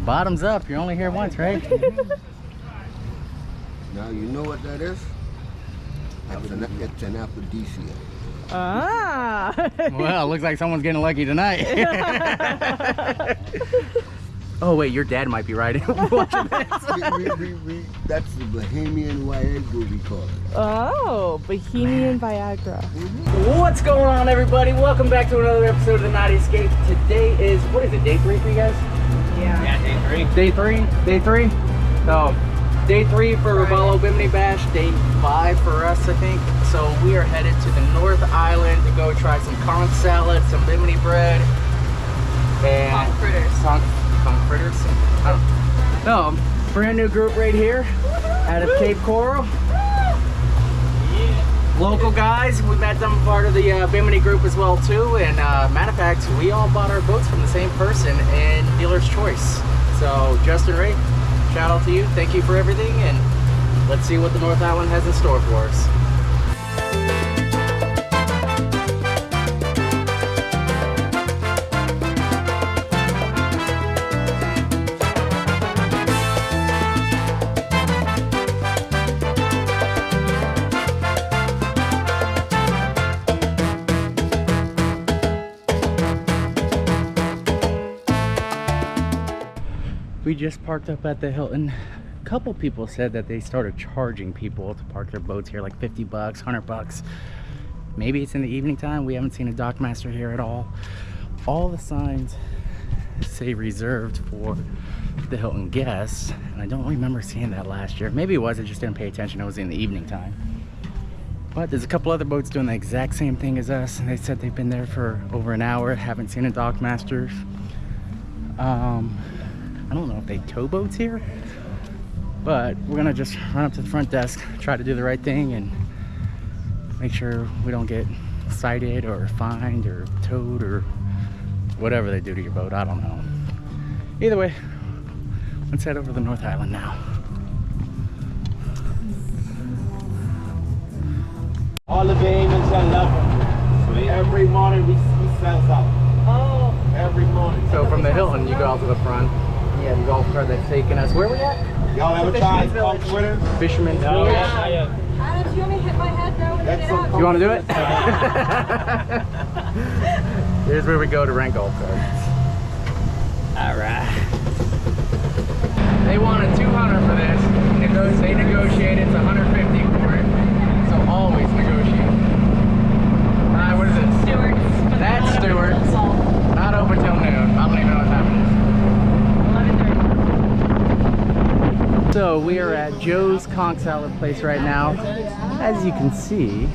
Bottoms up. You're only here once, right? Now you know what that is? It's an aphrodisiac. Ah. Well, it looks like someone's getting lucky tonight. Oh wait, your dad might be right. Watching this. That's the Bohemian Viagra we call it. Oh, Bohemian Viagra. What's going on, everybody? Welcome back to another episode of the Naughty Escape. Today is, what is it, day 3 for you guys? Yeah, day 3. Day 3? So, day 3 for Ravallo Bimini Bash, day 5 for us, I think. So we are headed to the North Island to go try some conch salad, some Bimini bread, and Conch fritters. Conch fritters? I don't know. Brand new group right here out of Cape Coral. Local guys, we met them part of the Bimini group as well too, and matter of fact, we all bought our boats from the same person in Dealer's Choice. So Justin, Ray, shout out to you, thank you for everything, and let's see what the North Island has in store for us. We just parked up at the Hilton. A couple people said that they started charging people to park their boats here, like 50 bucks, 100 bucks. Maybe it's in the evening time. We haven't seen a dockmaster here at all. All the signs say reserved for the Hilton guests, and I don't remember seeing that last year. Maybe it was, I just didn't pay attention. It was in the evening time. But there's a couple other boats doing the exact same thing as us, and they said they've been there for over an hour, haven't seen a dockmaster. I don't know if they tow boats here, but we're gonna just run up to the front desk, try to do the right thing, and make sure we don't get cited or fined or towed or whatever they do to your boat. I don't know. Either way, let's head over to the North Island now. All the Bahamians that love them. So every morning we sell something. Oh. Every morning. So from the Hilton, you go out to the front. Yeah, the golf cart that's taking us. Where we at? Y'all ever tried Conch fritters? Fisherman's No, Village. yeah. Adam, do you want me to hit my head though when you get out? You want to do it? Here's where we go to rent golf carts. All right. They wanted 200 for this. They negotiated to 150 for it. So always negotiate. What is it? Stewart's. That's Stewart's. Not open till noon. I don't even know what time it is. 11:30. So we are at Joe's Conch Salad place right now. As you can see,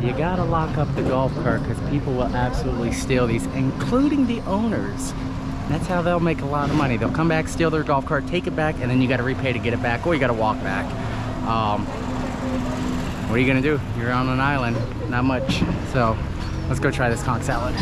you gotta lock up the golf cart because people will absolutely steal these, including the owners. That's how they'll make a lot of money. They'll come back, steal their golf cart, take it back, and then you gotta repay to get it back, or you gotta walk back. What are you gonna do? You're on an island, not much. So let's go try this conch salad.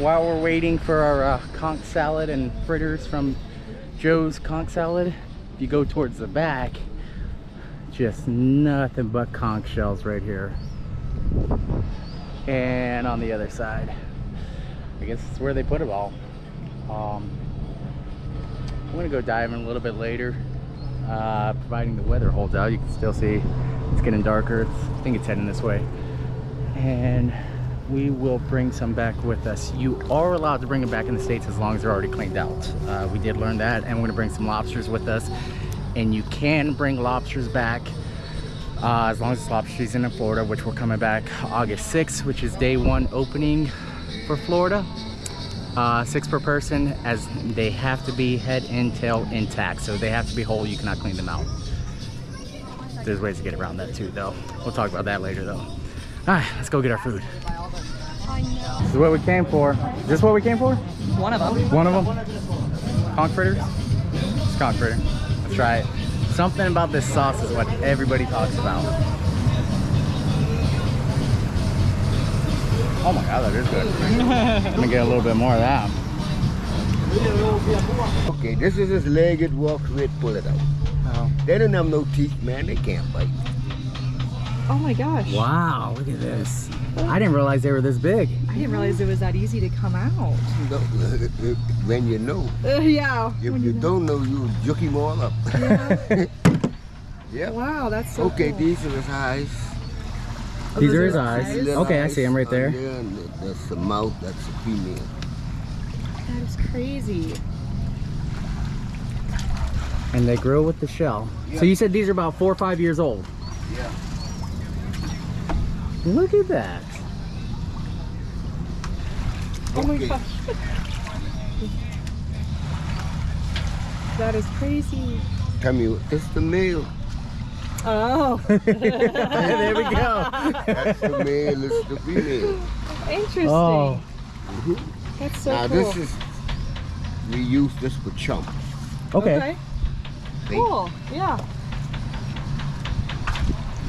While we're waiting for our conch salad and fritters from Joe's Conch Salad, if you go towards the back, just nothing but conch shells right here. And on the other side, I guess it's where they put it all. I'm gonna go diving a little bit later, providing the weather holds out. You can still see it's getting darker. I think it's heading this way. And we will bring some back with us. You are allowed to bring them back in the States as long as they're already cleaned out. We did learn that, and we're gonna bring some lobsters with us. And you can bring lobsters back as long as it's lobster season in Florida, which we're coming back August 6th, which is day 1 opening for Florida. 6 per person, as they have to be head and tail intact. So they have to be whole, you cannot clean them out. There's ways to get around that too though. We'll talk about that later though. All right, let's go get our food. This is what we came for. Is this what we came for? One of them. One of them? Conch fritters? It's conch fritter. Let's try it. Something about this sauce is what everybody talks about. Oh my god, that is good. I'm gonna get a little bit more of that. Okay, this is his leg. It walks with. Pull it out. Oh. They don't have no teeth, man. They can't bite. Oh my gosh. Wow, look at this. I didn't realize they were this big. I didn't realize it was that easy to come out. No, when you know. Yeah. If you don't know, you juke him all up. Yeah. Yeah. Wow, that's so Okay, cool. these are his eyes. These those are are his his eyes. eyes? Little Okay, I eyes see him right on there. And that's the mouth. That's the female. That is crazy. And they grow with the shell. Yeah. So you said these are about 4 or 5 years old. Yeah. Look at that. Oh my Okay. gosh. That is crazy. Tell me, this is the male. Oh. There we go. That's the male. This is the female. Interesting. Oh. That's so Now cool. this is, we use this for chumps. Okay. Bait. Cool. Yeah.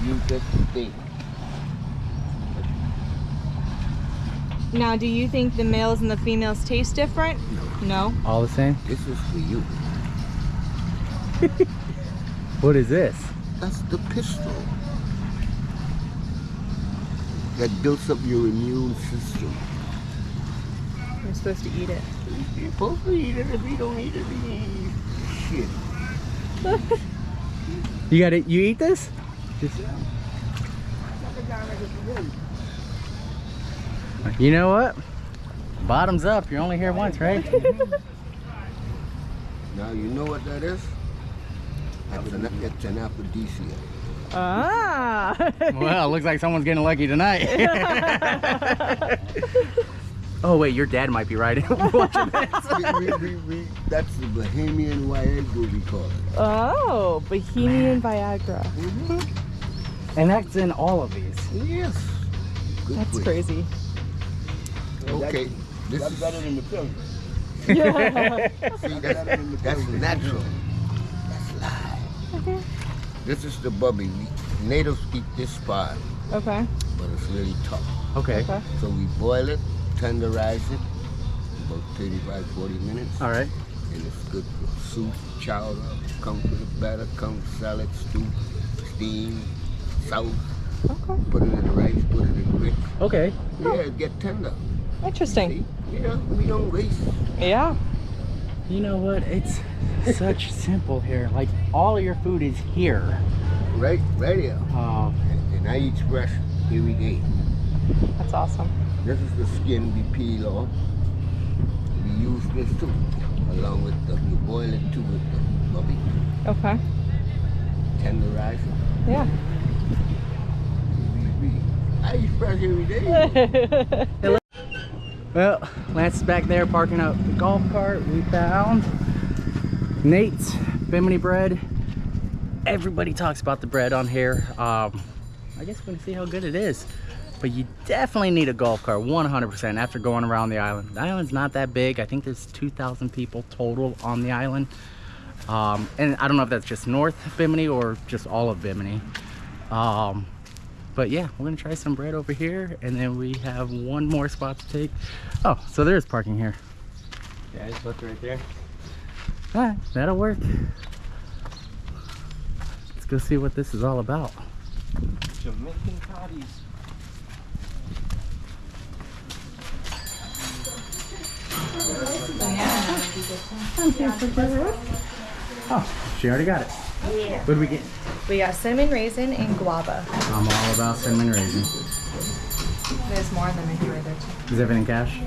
Use this for bait. Now, do you think the males and the females taste different? No. All the same. This is for you. What is this? That's the pistol. That builds up your immune system. You're supposed to eat it. You're supposed to eat it. If you don't eat it, you eat shit. You got it. You eat this? Just... You know what? Bottoms up. You're only here once, right? Now you know what that is? It's an aphrodisiac. Ah. Well, looks like someone's getting lucky tonight. Oh wait, your dad might be right. Watching this. That's the Bahamian Viagra, we call it. Oh, Bohemian Viagra. And that's in all of these. Yes. Good That's quiz. crazy. Okay. That's better than the pill. Yeah. See, that's natural. That's live. Okay. This is the bubby. Natives eat this part, Okay. but it's really tough. Okay. Okay. So we boil it, tenderize it, about 35, 40 minutes. All right. And it's good for soup, chowder, comes with a batter, comes salad, stew, steam, sauce. Okay. Put it in the rice, put it in grits. Okay. Yeah, it get tender. Interesting. See? Yeah, we don't waste. Yeah. You know what? It's such simple here. Like all of your food is here. Right here. And I eat fresh every day. That's awesome. This is the skin we peel off. We use this too, along with the, you boil it too with the bubby. Okay. Tenderize it. Yeah. I eat fresh every day. Well, Lance is back there parking up the golf cart. We found Nate's Bimini bread. Everybody talks about the bread on here. I guess we're gonna see how good it is. But you definitely need a golf cart, 100%, after going around the island. The island's not that big. I think there's 2,000 people total on the island. And I don't know if that's just North Bimini or just all of Bimini. But yeah, we're gonna try some bread over here, and then we have one more spot to take. Oh, so there's parking here. Yeah, just look right there. All right, that'll work. Let's go see what this is all about. Jamaican patties. Oh, she already got it. Yeah. What did we get? We got cinnamon raisin and guava. I'm all about cinnamon raisin. There's more than I heard there too. Is everything cash?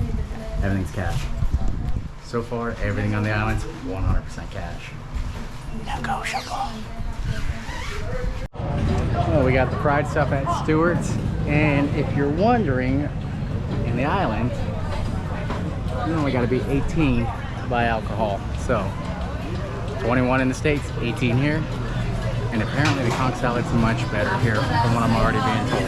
Everything's cash. So far, everything on the island's 100% cash. Negotiable. Well, we got the fried stuff at Stewart's, and if you're wondering, in the island, you only got to be 18 to buy alcohol. So, 21 in the States, 18 here. And apparently the conch salad's much better here from what I'm already being told.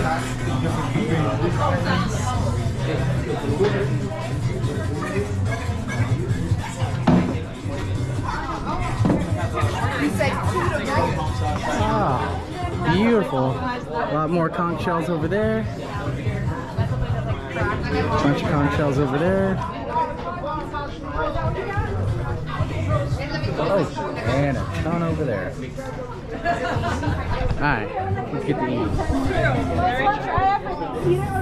Ah, beautiful. A lot more conch shells over there. Bunch of conch shells over there. Oh, and a ton over there. Alright, let's get to eating.